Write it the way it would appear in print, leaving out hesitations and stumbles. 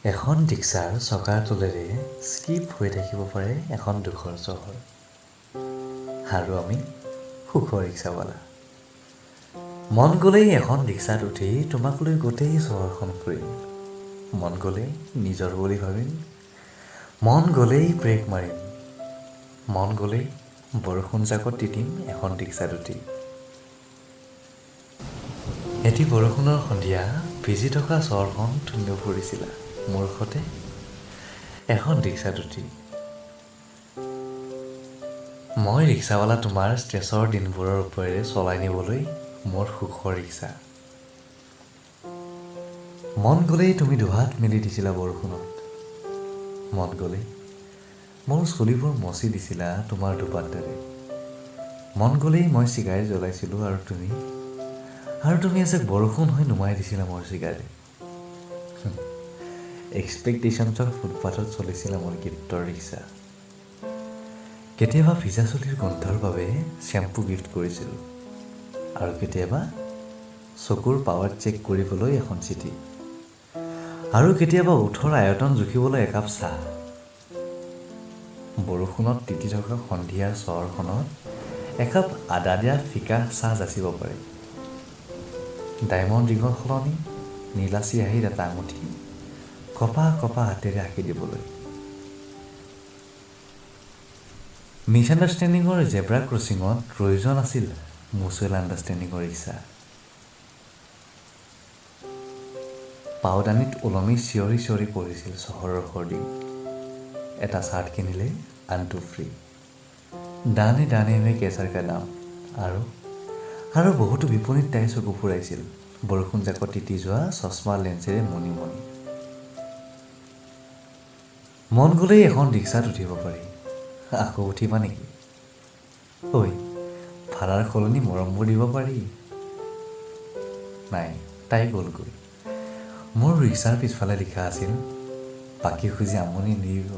এখন ৰিক্সাৰ চকাৰ তলেৰে স্কিপ হৈ থাকিব পাৰে এখন দুখৰ চহৰ। আৰু আমি সুখৰ ৰিক্সাৱালা। মন গ'লেই এখন ৰিক্সাত উঠি তোমাক লৈ গোটেই চহৰখন ফুৰিম। মন গ'লেই নিজৰ বুলি ভাবিম। মন গ'লেই ব্ৰেক মাৰিম। মন গ'লেই বৰষুণ জাকত তিতিম এখন ৰিক্সাত উঠি। এটি বৰষুণৰ সন্ধিয়া ভিজি থকা চহৰখন তুমিও ফুৰিছিলা মোৰ সতে এখন ৰিক্সাত উঠি। মই ৰিক্সাৱালা তোমাৰ ষ্ট্ৰেছৰ দিনবোৰৰ ওপৰেৰে চলাই নিবলৈ মোৰ সুখৰ ৰিক্সা। মন গ'লেই তুমি দুহাত মেলি দিছিলা বৰষুণত। মন গ'লেই মোৰ চুলিবোৰ মচি দিছিলা তোমাৰ দুপাতটাৰে। মন গ'লেই মই চিগাৰেট জ্বলাইছিলোঁ আৰু তুমি এজাক বৰষুণ হৈ নুমাই দিছিলা মোৰ চিগাৰেট। এক্সপেক্টেশ্যনছৰ ফুটপাথত চলিছিলে মোৰ গীতৰ ৰিক্সা। কেতিয়াবা ভিজা চুলিৰ গোন্ধৰ বাবে শ্বেম্পু গিফ্ট কৰিছিলোঁ আৰু কেতিয়াবা চকুৰ পাৱাৰ চেক কৰিবলৈ এখন চিঠি আৰু কেতিয়াবা ওঠৰ আয়তন জুখিবলৈ একাপ চাহ। বৰষুণত তিতি থকা সন্ধিয়াৰ চহৰখনত একাপ আদা দিয়া ফিকা চাহ যাচিব পাৰে। ডায়মণ্ড ৰিঙৰ সলনি নীলা চিয়াহীৰ এটা আঙুঠি কপা কপা হাতেৰে আঁকি দিবলৈ। মিছআণ্ডাৰষ্টেণ্ডিঙৰ জেব্ৰা ক্ৰচিঙত প্ৰয়োজন আছিল মিউচুৱেল আণ্ডাৰষ্টেণ্ডিঙৰ ৰিক্সা। পাওদানিত ওলমি চিঞৰি চিঞৰি পঢ়িছিল চহৰৰ হৰ্ডিং। এটা চাৰ্ট কিনিলে আনটো ফ্ৰী। দানে দানে মে কেচাৰ কা দাম। আৰু বহুতো বিপণীত তাই চকু ফুৰাইছিল বৰষুণ জাকত তিতি যোৱা চশমা লেন্সেৰে মণি মণি। মন গ'লেই এখন ৰিক্সাত উঠিব পাৰি। আকৌ উঠিবা নেকি? ঐ, ভাড়াৰ সলনি মৰমবোৰ দিব পাৰি। নাই, তাই গ'লগৈ। মোৰ ৰিক্সাৰ পিছফালে লিখা আছিল বাকী খুজি আমনি নিদিব।